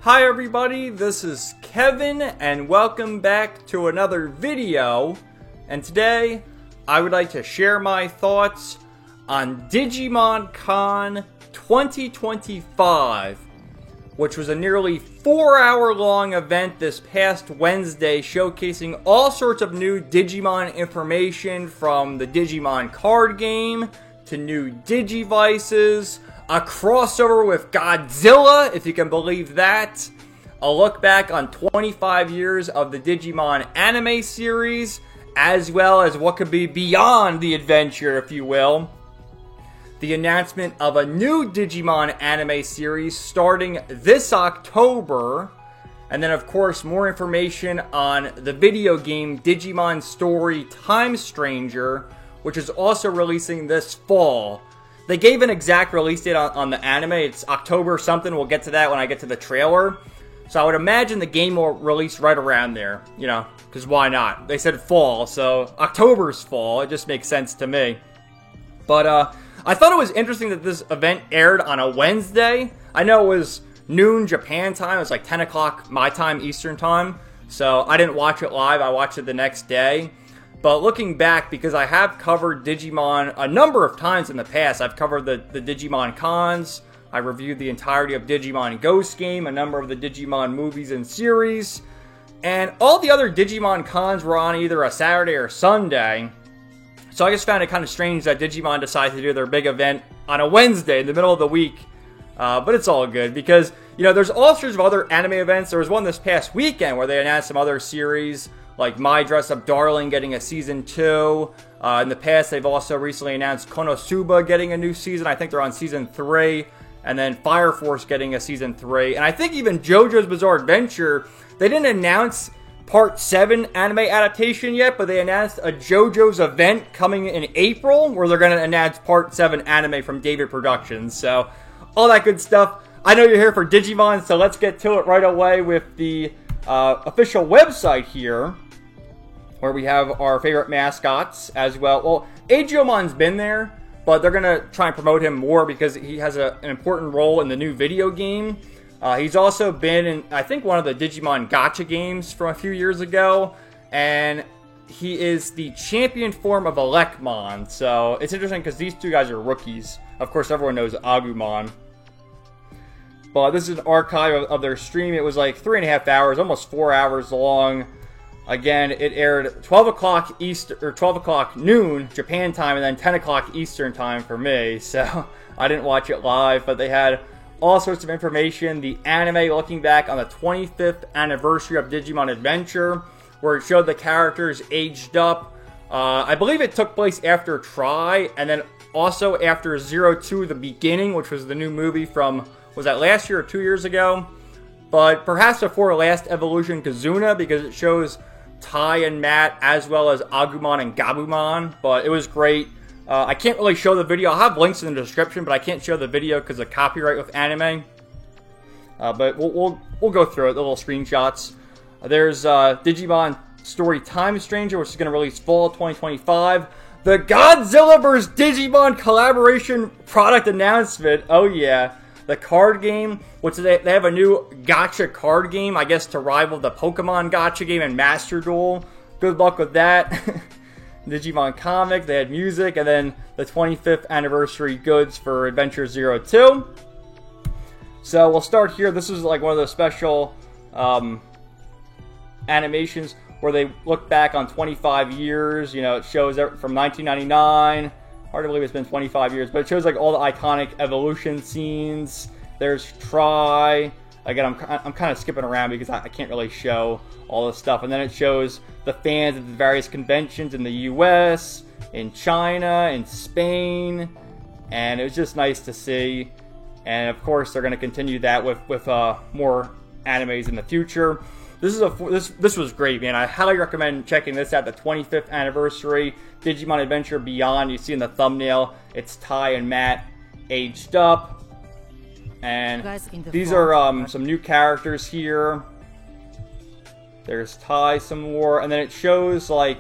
Hi everybody, this is Kevin and welcome back to another video. And today I would like to share my thoughts on Digimon Con 2025, which was a nearly 4-hour long event this past Wednesday showcasing all sorts of new Digimon information, from the Digimon card game to new Digivices, a crossover with Godzilla, if you can believe that, a look back on 25 years of the Digimon anime series, as well as what could be beyond the adventure, if you will. The announcement of a new Digimon anime series starting this October, and then of course more information on the video game Digimon Story Time Stranger, which is also releasing this fall. They gave an exact release date on the anime. It's October something. We'll get to that when I get to the trailer. So I would imagine the game will release right around there, you know, because why not? They said fall, so October's fall. It just makes sense to me. But I thought it was interesting that this event aired on a Wednesday. I know it was noon Japan time. It was like 10 o'clock my time, Eastern time. So I didn't watch it live. I watched it the next day. But looking back, because I have covered Digimon a number of times in the past, I've covered the Digimon cons, I reviewed the entirety of Digimon Ghost Game, a number of the Digimon movies and series, and all the other Digimon cons were on either a Saturday or Sunday. So I just found it kind of strange that Digimon decided to do their big event on a Wednesday in the middle of the week. But it's all good because, you know, there's all sorts of other anime events. There was one this past weekend where they announced some other series, like My Dress Up Darling getting a season 2. In the past, they've also recently announced Konosuba getting a new season. I think they're on season 3. And then Fire Force getting a season 3. And I think even JoJo's Bizarre Adventure, they didn't announce Part 7 anime adaptation yet, but they announced a JoJo's event coming in April where they're going to announce Part 7 anime from David Productions. So, all that good stuff. I know you're here for Digimon, so let's get to it right away with the official website here, where we have our favorite mascots as well. Well, Aegyomon's been there, but they're going to try and promote him more because he has an important role in the new video game. He's also been in, I think, one of the Digimon Gacha games from a few years ago, and he is the champion form of Elecmon. So it's interesting because these two guys are rookies. Of course, everyone knows Agumon. But this is an archive of their stream. It was like 3.5 hours, almost 4 hours long. Again, it aired 12 o'clock East or 12 o'clock noon Japan time, and then 10 o'clock Eastern time for me. So I didn't watch it live, but they had all sorts of information. The anime looking back on the 25th anniversary of Digimon Adventure, where it showed the characters aged up. I believe it took place after Tri, and then also after Zero Two: The Beginning, which was the new movie from, was that last year or 2 years ago? But perhaps before Last Evolution Kazuna, because it shows Tai and Matt as well as Agumon and Gabumon. But it was great. I can't really show the video. I'll have links in the description, but I can't show the video because of copyright with anime. But we'll go through it, the little screenshots. There's Digimon Story Time Stranger, which is going to release fall 2025. The Godzilla vs. Digimon collaboration product announcement. Oh yeah. The card game, which they have a new gacha card game, I guess to rival the Pokemon gacha game and Master Duel. Good luck with that. Digimon comic, they had music, and then the 25th anniversary goods for Adventure 02. So we'll start here. This is like one of those special animations where they look back on 25 years. You know, it shows from 1999. Hard to believe it's been 25 years, but it shows like all the iconic evolution scenes. There's Tri. Again, I'm kind of skipping around because I can't really show all this stuff. And then it shows the fans at the various conventions in the US, in China, in Spain. And it was just nice to see. And of course, they're going to continue that with more animes in the future. This was great, man. I highly recommend checking this out. The 25th anniversary Digimon Adventure Beyond. You see in the thumbnail, it's Tai and Matt aged up. And these are some new characters here. There's Tai some more, and then it shows like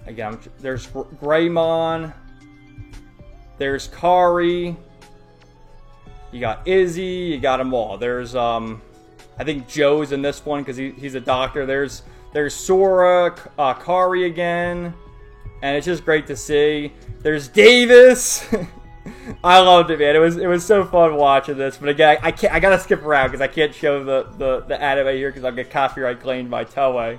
again, there's Greymon, there's Kari, You got Izzy, you got them all. There's, I think Joe's in this one because he's a doctor. There's Sora, Kari again, and it's just great to see. There's Davis. I loved it, man. It was so fun watching this. But again, I gotta skip around because I can't show the anime here because I'll get copyright claimed by Toei.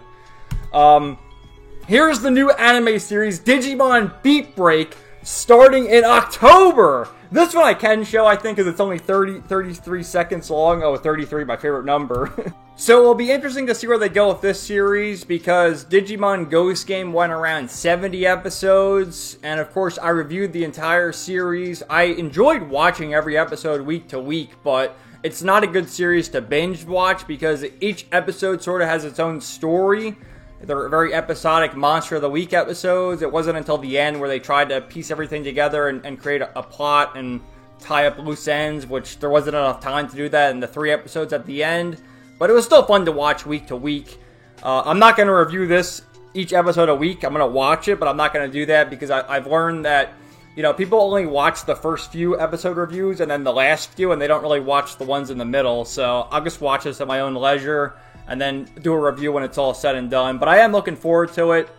Here's the new anime series, Digimon Beat Break, starting in October. This one I can show, I think, because it's only 33 seconds long. Oh, 33, my favorite number. So it'll be interesting to see where they go with this series, because Digimon Ghost Game went around 70 episodes, and of course I reviewed the entire series. I enjoyed watching every episode week to week, but it's not a good series to binge watch because each episode sort of has its own story. They're very episodic Monster of the Week episodes. It wasn't until the end where they tried to piece everything together and create a plot and tie up loose ends, which there wasn't enough time to do that in the 3 episodes at the end. But it was still fun to watch week to week. I'm not going to review this each episode a week. I'm going to watch it, but I'm not going to do that because I've learned that, you know, people only watch the first few episode reviews and then the last few, and they don't really watch the ones in the middle. So I'll just watch this at my own leisure and then do a review when it's all said and done. But I am looking forward to it.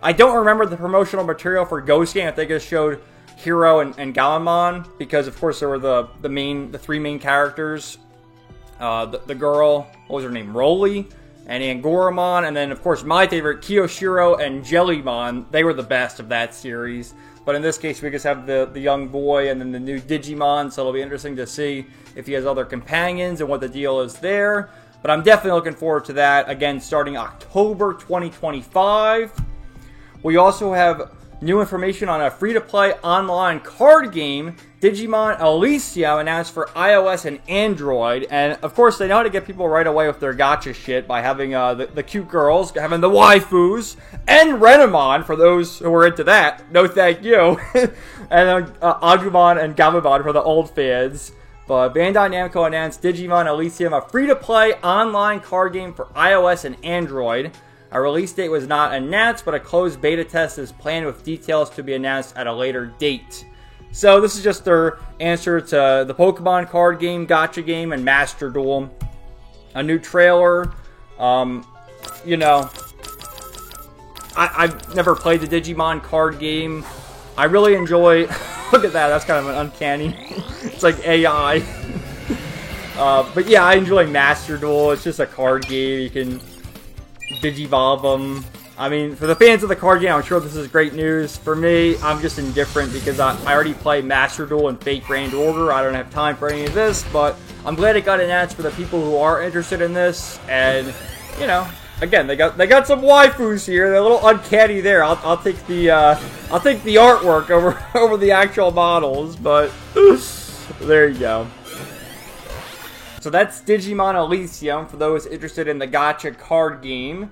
I don't remember the promotional material for Ghost Game if they just showed Hiro and Gammamon, because of course there were the 3 main characters. The girl, what was her name, Roly, and Angoramon, and then of course my favorite, Kiyoshiro and Jellymon. They were the best of that series. But in this case, we just have the young boy and then the new Digimon, so it'll be interesting to see if he has other companions and what the deal is there. But I'm definitely looking forward to that, again, starting October 2025. We also have new information on a free-to-play online card game, Digimon Elysium, announced for iOS and Android. And, of course, they know how to get people right away with their gacha shit by having the cute girls, having the waifus, and Renamon, for those who are into that. No thank you. And Agumon and Gammamon for the old fans. But Bandai Namco announced Digimon Elysium, a free-to-play online card game for iOS and Android. A release date was not announced, but a closed beta test is planned with details to be announced at a later date. So this is just their answer to the Pokemon card game, Gacha game, and Master Duel. A new trailer. You know, I've never played the Digimon card game. I really enjoy... Look at that, that's kind of an uncanny... It's like AI. But yeah, I enjoy Master Duel. It's just a card game. You can Digivolve them. I mean, for the fans of the card game, I'm sure this is great news. For me, I'm just indifferent because I already play Master Duel and Fate Grand Order. I don't have time for any of this, but I'm glad it got announced for the people who are interested in this. And, you know, again, they got some waifus here. They're a little uncanny there. I'll take the artwork over the actual models, but there you go. So that's Digimon Elysium for those interested in the gacha card game.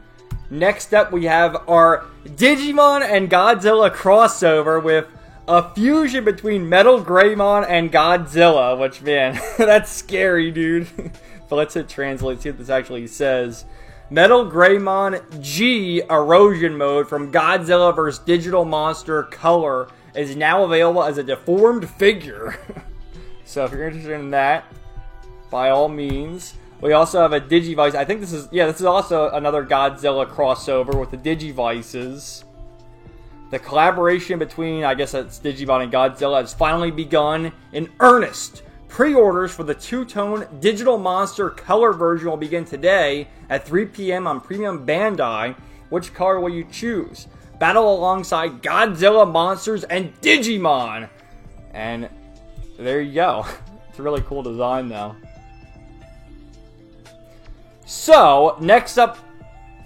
Next up, we have our Digimon and Godzilla crossover with a fusion between Metal Greymon and Godzilla, which, man, that's scary, dude. But let's hit translate, see what this actually says. Metal Greymon G Erosion Mode from Godzilla vs. Digital Monster Color is now available as a deformed figure. So if you're interested in that, by all means. We also have a Digivice. I think this is also another Godzilla crossover with the Digivices. The collaboration between, I guess that's Digimon and Godzilla, has finally begun in earnest. Pre-orders for the two-tone Digital Monster color version will begin today at 3 p.m. on Premium Bandai. Which color will you choose? Battle alongside Godzilla monsters and Digimon. And there you go. It's a really cool design, though. So, next up,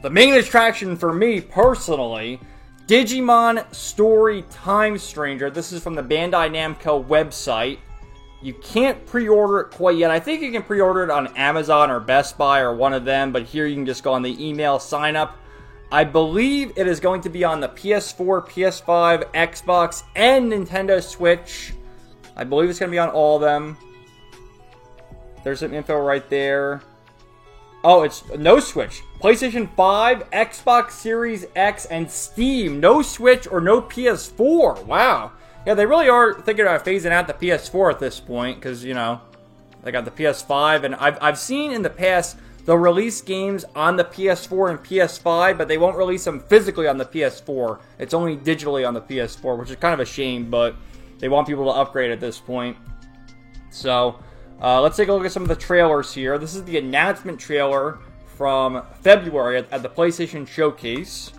the main attraction for me personally, Digimon Story Time Stranger. This is from the Bandai Namco website. You can't pre-order it quite yet. I think you can pre-order it on Amazon or Best Buy or one of them, but here you can just go on the email sign up. I believe it is going to be on the PS4, PS5, Xbox, and Nintendo Switch. I believe it's going to be on all of them. There's some info right there. Oh, it's no Switch. PlayStation 5, Xbox Series X, and Steam. No Switch or no PS4. Wow. Yeah, they really are thinking about phasing out the PS4 at this point, because, you know, They got the PS5, and I've seen in the past they'll release games on the PS4 and PS5, but they won't release them physically on the PS4. It's only digitally on the PS4, which is kind of a shame, but they want people to upgrade at this point. So, let's take a look at some of the trailers here. This is the announcement trailer from February at the PlayStation Showcase.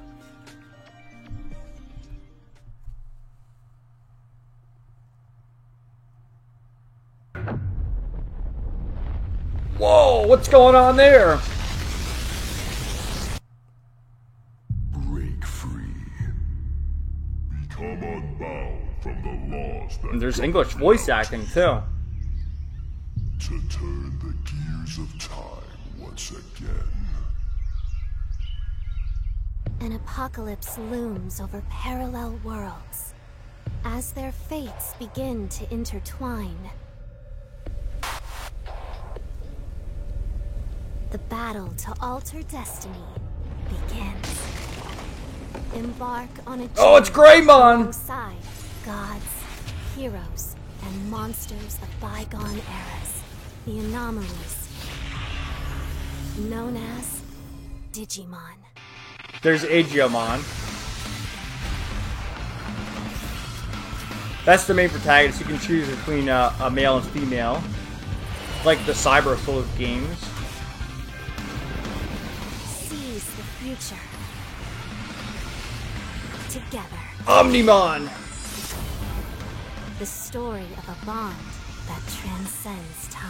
Whoa, what's going on there? Break free. Become unbound from the laws that And there's English voice acting too. to turn the gears of time once again. An apocalypse looms over parallel worlds as their fates begin to intertwine. The battle to alter destiny begins. Embark on a journey Oh, it's Greymon! alongside gods, heroes, and monsters of bygone eras. The anomalies, known as Digimon. There's Agiomon. That's the main protagonist. You can choose between a male and female, like the Cyber Sleuth games. Seize the future. Together. Omnimon! The story of a bond that transcends time.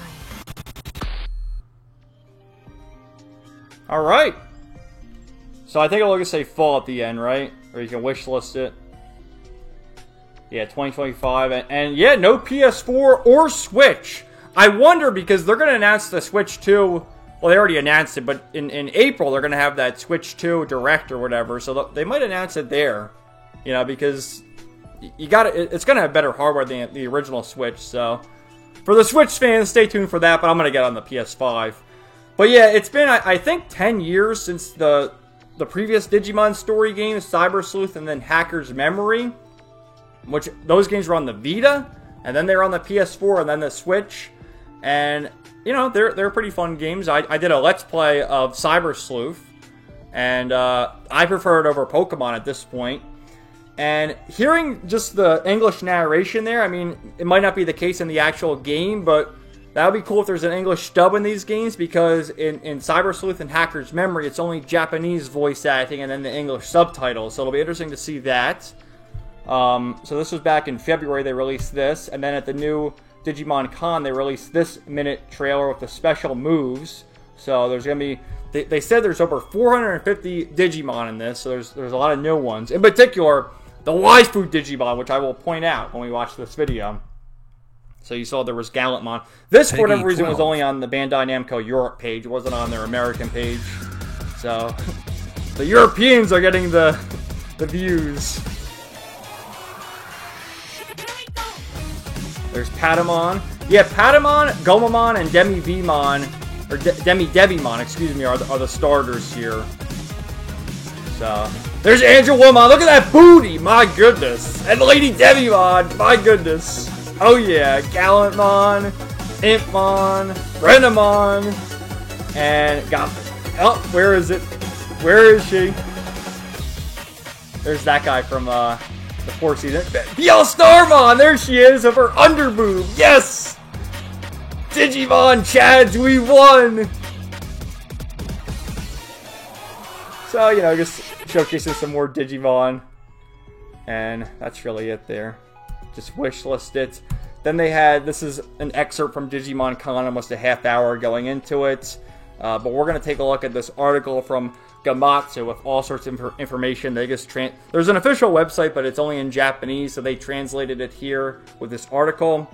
Alright. So I think it'll just say fall at the end, right? Or you can wishlist it. Yeah, 2025. And yeah, no PS4 or Switch. I wonder because they're going to announce the Switch 2. Well, they already announced it, but in April they're going to have that Switch 2 Direct or whatever. So they might announce it there. You know, because you got it's going to have better hardware than the original Switch. So for the Switch fans, stay tuned for that. But I'm going to get on the PS5. But yeah, it's been, I think, 10 years since the previous Digimon story games, Cyber Sleuth and then Hacker's Memory, which those games were on the Vita, and then they were on the PS4 and then the Switch. And, you know, they're pretty fun games. I did a Let's Play of Cyber Sleuth, and I prefer it over Pokemon at this point. And hearing just the English narration there, I mean, it might not be the case in the actual game, but that would be cool if there's an English dub in these games, because in Cyber Sleuth and Hacker's Memory, it's only Japanese voice acting and then the English subtitles, so it'll be interesting to see that. So this was back in February, they released this, and then at the new Digimon Con, they released this minute trailer with the special moves. So there's going to be, they said there's over 450 Digimon in this, so there's a lot of new ones. In particular, the Waifu Digimon, which I will point out when we watch this video. So you saw there was Gallantmon. This, for whatever reason, was only on the Bandai Namco Europe page. It wasn't on their American page. So the Europeans are getting the views. There's Patamon. Yeah, Patamon, Gomamon, and Demi-Vmon, or Demi-Devimon, excuse me, are the starters here. So there's Angelomon. Look at that booty! My goodness. And Lady Devimon. My goodness. Oh yeah, Gallantmon, Impmon, Renamon, and oh, where is it? Where is she? There's that guy from the fourth season. Starmon, there she is, of her underboob. Yes! Digimon Chads, we won! So, you know, just showcasing some more Digimon. And that's really it there. Just wishlist it. Then they had, this is an excerpt from Digimon Con, almost a half hour going into it. But we're going to take a look at this article from Gamatsu with all sorts of information. They just there's an official website, but it's only in Japanese, so they translated it here with this article.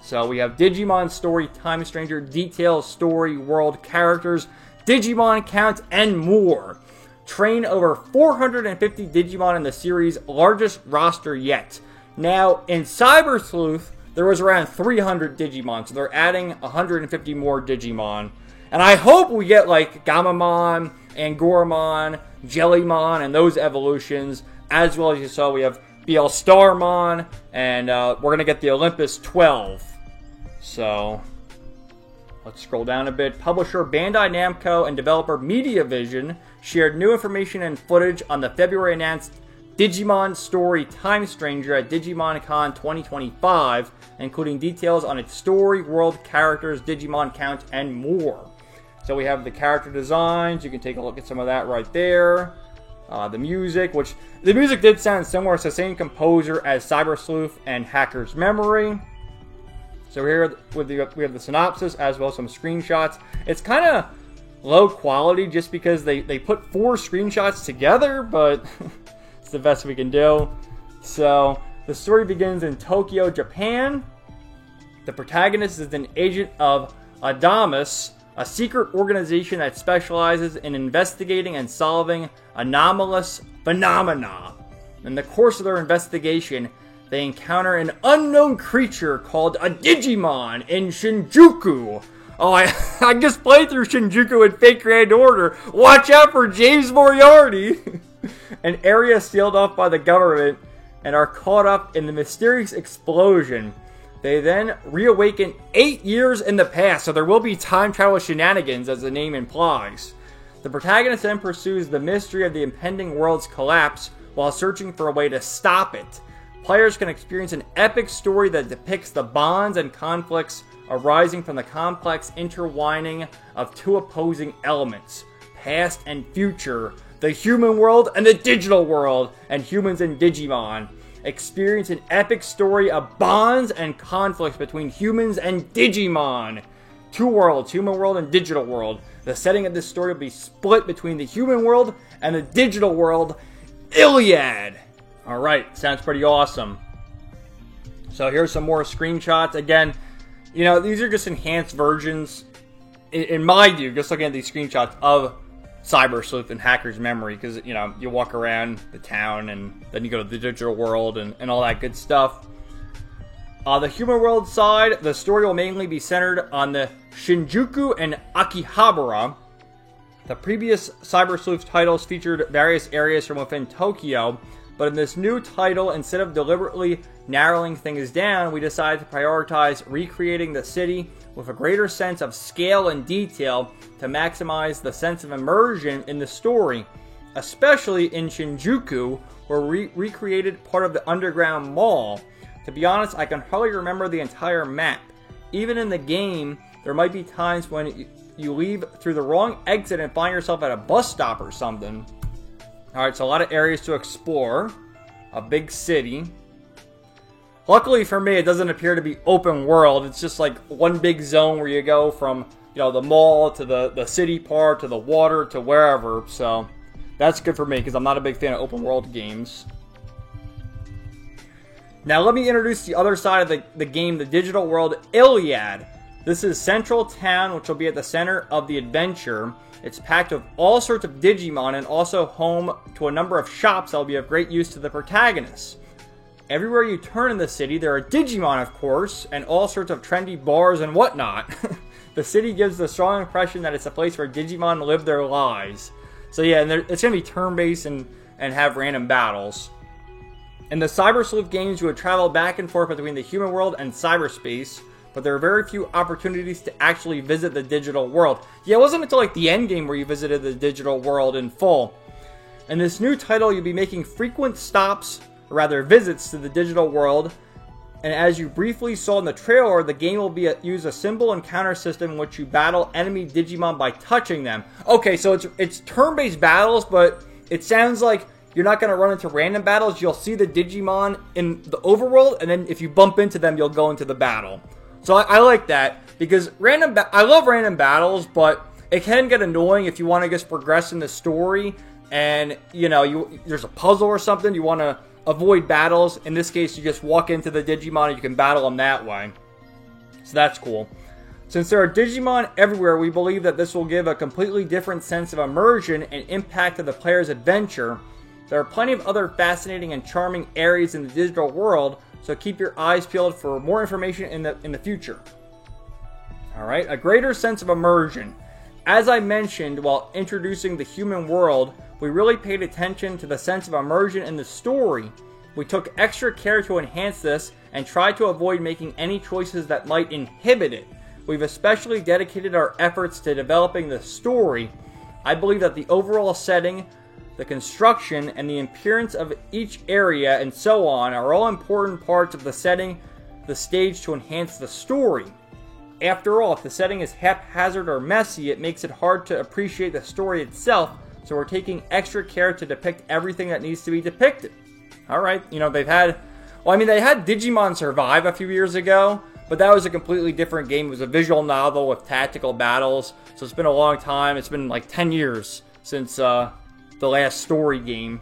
So we have Digimon story, Time Stranger, details, story, world, characters, Digimon count, and more. Train over 450 Digimon in the series' largest roster yet. Now, in Cyber Sleuth, there was around 300 Digimon, so they're adding 150 more Digimon. And I hope we get, like, Gamamon, Angoramon, Jellymon, and those evolutions. As well as you saw, we have Starmon, and we're going to get the Olympus 12. So, Let's scroll down a bit. Publisher Bandai Namco and developer Mediavision shared new information and footage on the February announced Digimon Story Time Stranger at DigimonCon 2025, including details on its story, world, characters, Digimon count, and more. So we have the character designs. You can take a look at some of that right there. The music, which the music did sound similar. It's the same composer as Cyber Sleuth and Hacker's Memory. So here we have the synopsis as well as some screenshots. It's kind of low quality just because they put 4 screenshots together, but it's the best we can do. So the story begins in Tokyo, Japan. The protagonist is an agent of Adamas, a secret organization that specializes in investigating and solving anomalous phenomena. In the course of their investigation, they encounter an unknown creature called a Digimon in Shinjuku. Oh, I just played through Shinjuku in Fate Grand Order. Watch out for James Moriarty! An area sealed off by the government and are caught up in the mysterious explosion. They then reawaken 8 years in the past, so there will be time travel shenanigans, as the name implies. The protagonist then pursues the mystery of the impending world's collapse while searching for a way to stop it. Players can experience an epic story that depicts the bonds and conflicts arising from the complex intertwining of 2 opposing elements, past and future, the human world and the digital world, and humans and Digimon. Experience an epic story of bonds and conflicts between humans and Digimon. 2 worlds, human world and digital world. The setting of this story will be split between the human world and the digital world, Iliad. Alright, sounds pretty awesome. So here's some more screenshots. Again, you know, these are just enhanced versions, in my view, just looking at these screenshots of Cyber Sleuth and Hacker's Memory, because, you know, you walk around the town and then you go to the digital world and all that good stuff. The human world side, the story will mainly be centered on the Shinjuku and Akihabara. The previous Cyber Sleuth titles featured various areas from within Tokyo, but in this new title, instead of deliberately narrowing things down, we decided to prioritize recreating the city with a greater sense of scale and detail to maximize the sense of immersion in the story, especially in Shinjuku, where we recreated part of the underground mall. To be honest, I can hardly remember the entire map. Even in the game, there might be times when you leave through the wrong exit and find yourself at a bus stop or something. Alright, so a lot of areas to explore. A big city. Luckily for me, it doesn't appear to be open world. It's just like one big zone where you go from, you know, the mall to the city part to the water to wherever. So that's good for me because I'm not a big fan of open world games. Now let me introduce the other side of the game, the digital world, Iliad. This is Central Town, which will be at the center of the adventure. It's packed with all sorts of Digimon and also home to a number of shops that will be of great use to the protagonists. Everywhere you turn in the city, there are Digimon, of course, and all sorts of trendy bars and whatnot. The city gives the strong impression that it's a place where Digimon live their lives. So yeah, and it's going to be turn-based and have random battles. In the Cyber Sleuth games, you would travel back and forth between the human world and cyberspace, but there are very few opportunities to actually visit the digital world. Yeah, it wasn't until like the end game where you visited the digital world in full. In this new title, you'll be making frequent stops, or rather visits to the digital world, and as you briefly saw in the trailer, the game will use a symbol encounter system in which you battle enemy Digimon by touching them. Okay, so it's turn-based battles, but it sounds like you're not going to run into random battles. You'll see the Digimon in the overworld, and then if you bump into them, you'll go into the battle. So I like that, because I love random battles, but it can get annoying if you want to just progress in the story, and, you know, there's a puzzle or something, you want to avoid battles. In this case, you just walk into the Digimon and you can battle them that way. So that's cool. Since there are Digimon everywhere, we believe that this will give a completely different sense of immersion and impact to the player's adventure. There are plenty of other fascinating and charming areas in the digital world, so keep your eyes peeled for more information in the future. Alright, a greater sense of immersion. As I mentioned while introducing the human world, we really paid attention to the sense of immersion in the story. We took extra care to enhance this and tried to avoid making any choices that might inhibit it. we've especially dedicated our efforts to developing the story. I believe that the overall setting, the construction, and the appearance of each area and so on are all important parts of the setting the stage to enhance the story. After all, if the setting is haphazard or messy, it makes it hard to appreciate the story itself, so we're taking extra care to depict everything that needs to be depicted. Alright, you know, they had Digimon Survive a few years ago, but that was a completely different game. It was a visual novel with tactical battles, so it's been a long time. It's been like 10 years since the last story game.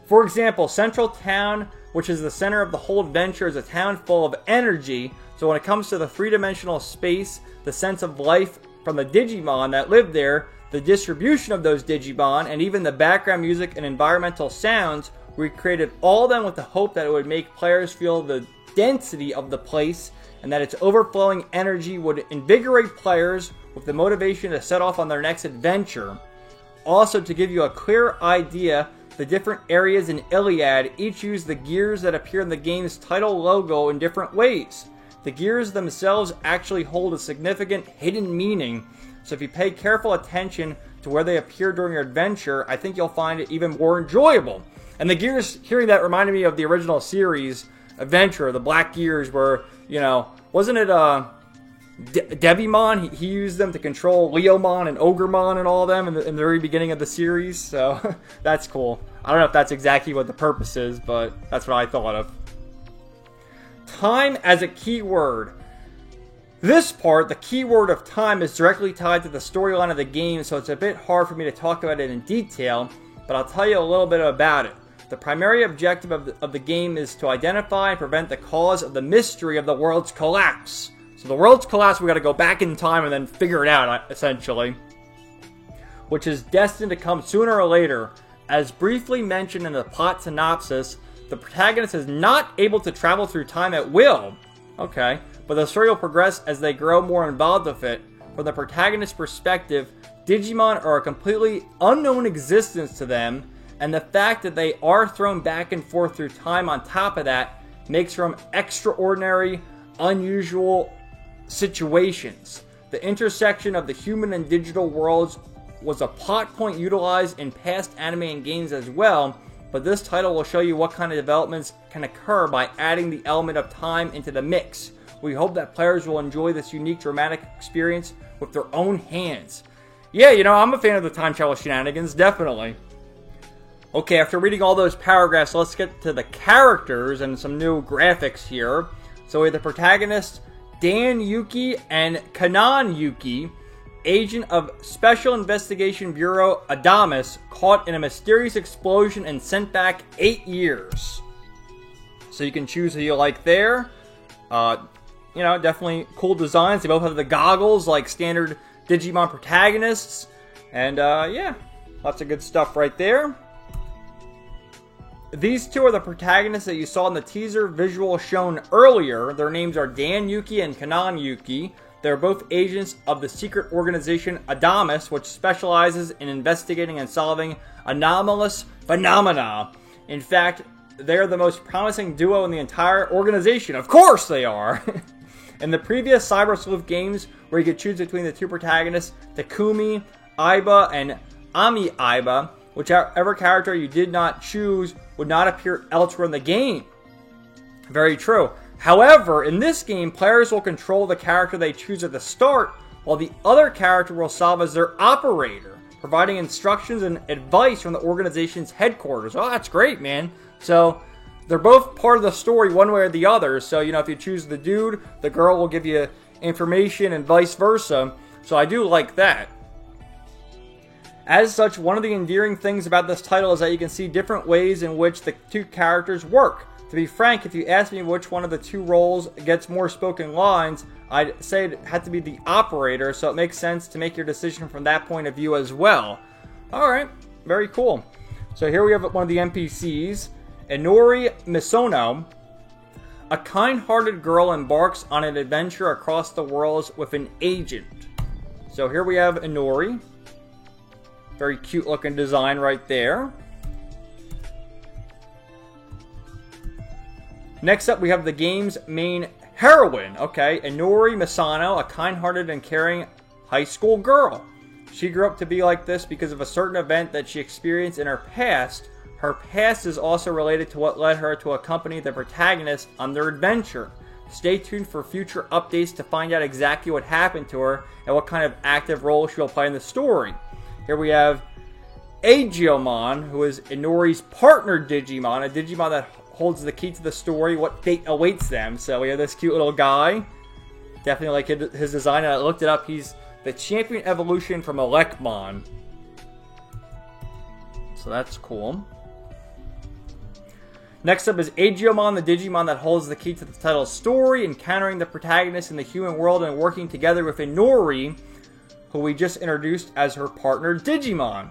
For example, Central Town, which is the center of the whole adventure, is a town full of energy, so when it comes to the three-dimensional space, the sense of life from the Digimon that live there, the distribution of those Digimon, and even the background music and environmental sounds, we created all of them with the hope that it would make players feel the density of the place and that its overflowing energy would invigorate players with the motivation to set off on their next adventure. Also, to give you a clear idea, the different areas in Iliad each use the gears that appear in the game's title logo in different ways. The gears themselves actually hold a significant hidden meaning, so if you pay careful attention to where they appear during your adventure, I think you'll find it even more enjoyable. And the gears, hearing that reminded me of the original series, Adventure, the black gears were, you know, wasn't it Devimon? He used them to control Leomon and Ogremon and all of them in the very beginning of the series, so that's cool. I don't know if that's exactly what the purpose is, but that's what I thought of. Time as a keyword. This part, the keyword of time, is directly tied to the storyline of the game, so it's a bit hard for me to talk about it in detail, but I'll tell you a little bit about it. The primary objective of the game is to identify and prevent the cause of the mystery of the world's collapse. So the world's collapse, we got to go back in time and then figure it out, essentially. Which is destined to come sooner or later. As briefly mentioned in the plot synopsis, the protagonist is not able to travel through time at will. Okay, but the story will progress as they grow more involved with it. From the protagonist's perspective, Digimon are a completely unknown existence to them, and the fact that they are thrown back and forth through time on top of that makes for extraordinary, unusual situations. The intersection of the human and digital worlds was a plot point utilized in past anime and games as well, but this title will show you what kind of developments can occur by adding the element of time into the mix. We hope that players will enjoy this unique dramatic experience with their own hands. Yeah, you know, I'm a fan of the time travel shenanigans, definitely. Okay, after reading all those paragraphs, let's get to the characters and some new graphics here. So we have the protagonist, Dan Yuki and Kanan Yuki, agent of Special Investigation Bureau Adamas, caught in a mysterious explosion and sent back 8 years. So you can choose who you like there. You know, definitely cool designs. They both have the goggles like standard Digimon protagonists. And yeah, lots of good stuff right there. These two are the protagonists that you saw in the teaser visual shown earlier. Their names are Dan Yuki and Kanan Yuki. They're both agents of the secret organization Adamas, which specializes in investigating and solving anomalous phenomena. In fact, they're the most promising duo in the entire organization. Of course they are! In the previous Cyber Sleuth games, where you could choose between the two protagonists, Takumi Aiba and Ami Aiba, whichever character you did not choose would not appear elsewhere in the game. Very true. However, in this game, players will control the character they choose at the start, while the other character will serve as their operator, providing instructions and advice from the organization's headquarters. Oh, that's great, man. So, they're both part of the story one way or the other. So, you know, if you choose the dude, the girl will give you information and vice versa. So I do like that. As such, one of the endearing things about this title is that you can see different ways in which the two characters work. To be frank, if you ask me which one of the two roles gets more spoken lines, I'd say it had to be the operator, so it makes sense to make your decision from that point of view as well. Alright, very cool. So here we have one of the NPCs, Inori Misono. A kind-hearted girl embarks on an adventure across the worlds with an agent. So here we have Inori. Very cute looking design right there. Next up, we have the game's main heroine. Okay, Inori Misano, a kind-hearted and caring high school girl. She grew up to be like this because of a certain event that she experienced in her past. Her past is also related to what led her to accompany the protagonist on their adventure. Stay tuned for future updates to find out exactly what happened to her and what kind of active role she will play in the story. Here we have Agiomon, who is Inori's partner Digimon, a Digimon that holds the key to the story, what fate awaits them. So we have this cute little guy. Definitely like his design, and I looked it up. He's the champion evolution from Elecmon. So that's cool. Next up is Agiomon, the Digimon that holds the key to the title's story, encountering the protagonist in the human world and working together with Inori, who we just introduced as her partner Digimon.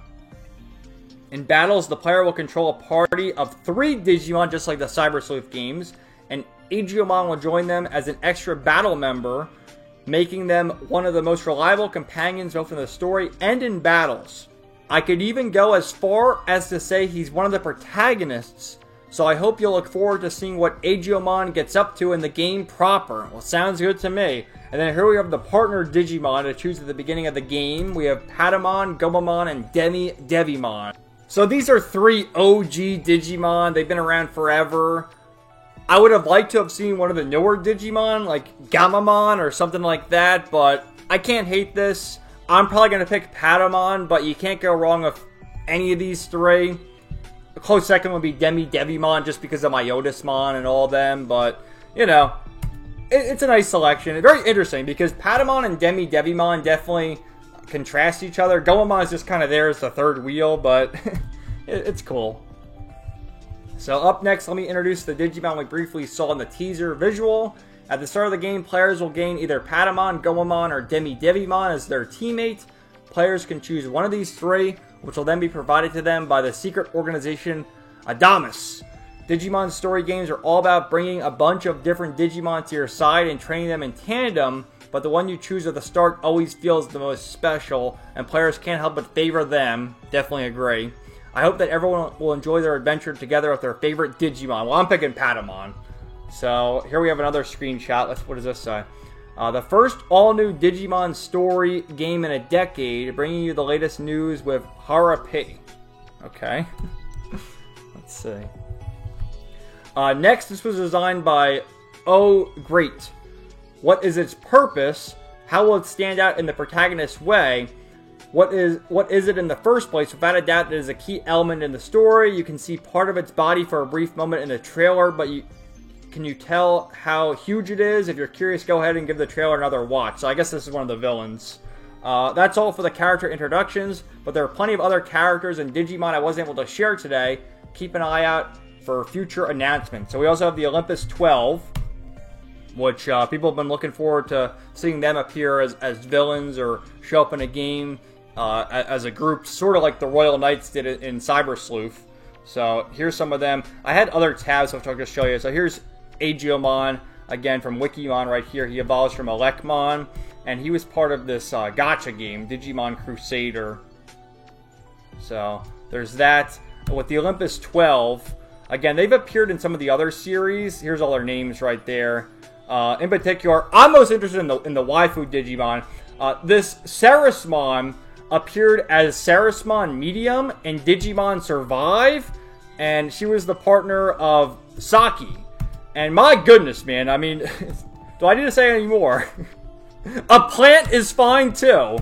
In battles, the player will control a party of 3 Digimon, just like the Cyber Sleuth games, and Agiomon will join them as an extra battle member, making them one of the most reliable companions both in the story and in battles. I could even go as far as to say he's one of the protagonists, so I hope you'll look forward to seeing what Agiomon gets up to in the game proper. Well, sounds good to me. And then here we have the partner Digimon to choose at the beginning of the game. We have Patamon, Gomamon, and Devimon. So these are 3 OG Digimon. They've been around forever. I would have liked to have seen one of the newer Digimon, like Gamamon or something like that, but I can't hate this. I'm probably going to pick Patamon, but you can't go wrong with any of these 3. A close second would be Devimon, just because of Myotismon and all them, but, you know, it's a nice selection. It's very interesting, because Patamon and Devimon definitely contrast each other. Gomamon is just kind of there as the third wheel, but it's cool. So up next, let me introduce the Digimon we briefly saw in the teaser visual. At the start of the game, players will gain either Patamon, Gomamon, or Devimon as their teammate. Players can choose one of these 3, which will then be provided to them by the secret organization Adamas. Digimon story games are all about bringing a bunch of different Digimon to your side and training them in tandem, but the one you choose at the start always feels the most special, and players can't help but favor them. Definitely agree. I hope that everyone will enjoy their adventure together with their favorite Digimon. Well, I'm picking Patamon. So, here we have another screenshot. What does this say? The first all-new Digimon story game in a decade, bringing you the latest news with Hara-P. Okay. Let's see. Next, this was designed by Oh Great. What is its purpose? How will it stand out in the protagonist's way? What is it in the first place? Without a doubt, it is a key element in the story. You can see part of its body for a brief moment in the trailer, but can you tell how huge it is? If you're curious, go ahead and give the trailer another watch. So I guess this is one of the villains. That's all for the character introductions, but there are plenty of other characters in Digimon I wasn't able to share today. Keep an eye out for future announcements. So we also have the Olympus 12, which people have been looking forward to seeing them appear as villains or show up in a game as a group, sort of like the Royal Knights did in Cyber Sleuth. So here's some of them. I had other tabs which I'll just show you. So here's Agiomon, again from Wikimon right here. He evolves from Elecmon, and he was part of this gacha game, Digimon Crusader. So there's that. With the Olympus 12, again, they've appeared in some of the other series. Here's all their names right there. In particular, I'm most interested in the waifu Digimon. This Sarasmon appeared as Sarasmon Medium in Digimon Survive, and she was the partner of Saki. And my goodness, man, I mean, do I need to say any more? A plant is fine, too.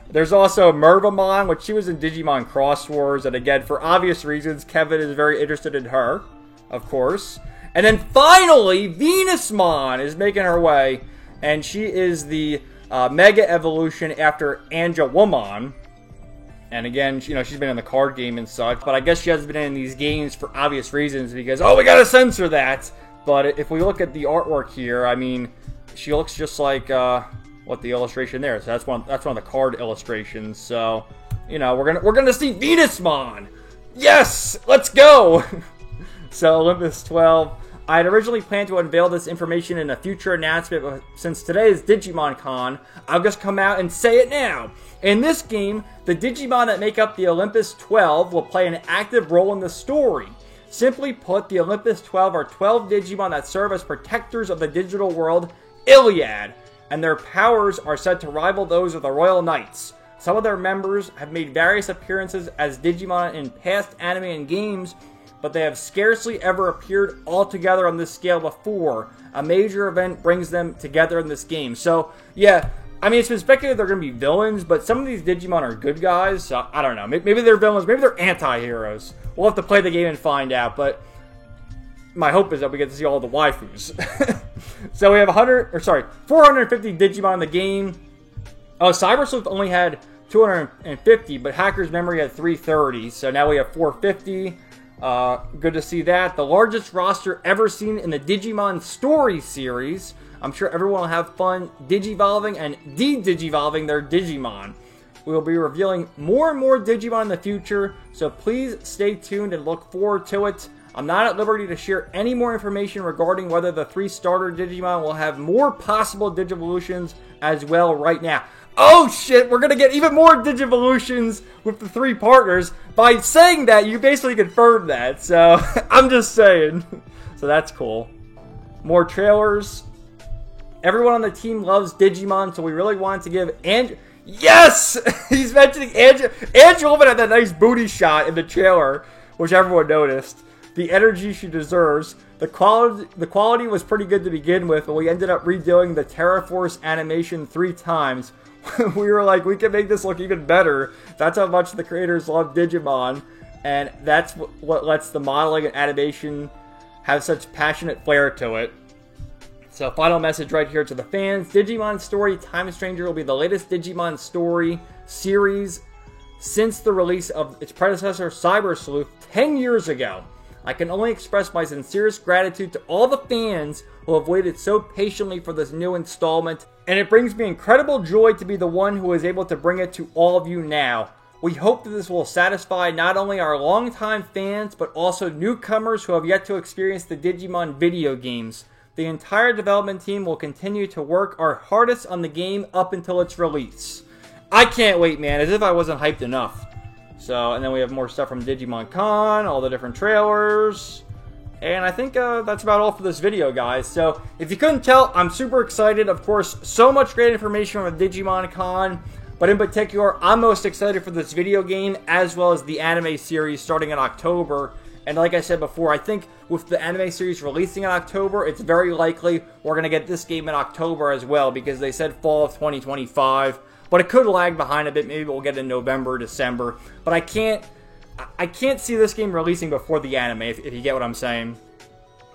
There's also Mervamon, which she was in Digimon Cross Wars, and again, for obvious reasons, Kevin is very interested in her, of course. And then finally, Venusmon is making her way, and she is the Mega Evolution after Angewomon. And again, you know, she's been in the card game and such, but I guess she hasn't been in these games for obvious reasons because, oh, we gotta censor that! But if we look at the artwork here, I mean, she looks just like, what the illustration there. So that's one of the card illustrations. So, you know, we're gonna see Venusmon! Yes! Let's go! So, Olympus 12. I had originally planned to unveil this information in a future announcement, but since today is Digimon Con, I'll just come out and say it now. In this game, the Digimon that make up the Olympus 12 will play an active role in the story. Simply put, the Olympus 12 are 12 Digimon that serve as protectors of the digital world, Iliad, and their powers are said to rival those of the Royal Knights. Some of their members have made various appearances as Digimon in past anime and games, but they have scarcely ever appeared all together on this scale before. A major event brings them together in this game. So, yeah, I mean, it's been speculated they're going to be villains, but some of these Digimon are good guys, so I don't know. Maybe they're villains, maybe they're anti-heroes. We'll have to play the game and find out, but my hope is that we get to see all the waifus. So we have 450 Digimon in the game. Oh, Cyber Sleuth only had 250, but Hacker's Memory had 330, so now we have 450. Good to see that. The largest roster ever seen in the Digimon Story series. I'm sure everyone will have fun digivolving and de-digivolving their Digimon. We will be revealing more and more Digimon in the future, so please stay tuned and look forward to it. I'm not at liberty to share any more information regarding whether the 3 starter Digimon will have more possible Digivolutions as well right now. Oh shit, we're gonna get even more Digivolutions with the 3 partners. By saying that, you basically confirmed that, so I'm just saying. So that's cool. More trailers. Everyone on the team loves Digimon, so we really wanted to give Andrew... Yes! He's mentioning Andrew. Andrew Woman had that nice booty shot in the trailer, which everyone noticed. The energy she deserves. The quality was pretty good to begin with, but we ended up redoing the Terraforce animation 3 times. We were like, we can make this look even better. That's how much the creators love Digimon, and that's what lets the modeling and animation have such passionate flair to it. So, final message right here to the fans. Digimon Story Time Stranger will be the latest Digimon Story series since the release of its predecessor, Cyber Sleuth, 10 years ago. I can only express my sincerest gratitude to all the fans who have waited so patiently for this new installment, and it brings me incredible joy to be the one who is able to bring it to all of you now. We hope that this will satisfy not only our longtime fans, but also newcomers who have yet to experience the Digimon video games. The entire development team will continue to work our hardest on the game up until its release. I can't wait, man, as if I wasn't hyped enough. So, and then we have more stuff from Digimon Con, all the different trailers. And I think that's about all for this video, guys. So, if you couldn't tell, I'm super excited. Of course, so much great information from Digimon Con. But in particular, I'm most excited for this video game, as well as the anime series starting in October. And like I said before, I think with the anime series releasing in October, it's very likely we're going to get this game in October as well, because they said fall of 2025. But it could lag behind a bit. Maybe we'll get in November, December. But I can't see this game releasing before the anime, if you get what I'm saying.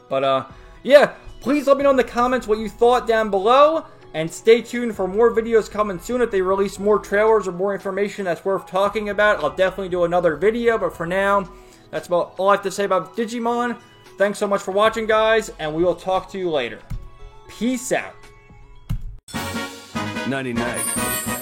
But, yeah, please let me know in the comments what you thought down below. And stay tuned for more videos coming soon. If they release more trailers or more information that's worth talking about, I'll definitely do another video. But for now, that's about all I have to say about Digimon. Thanks so much for watching, guys, and we will talk to you later. Peace out. 99.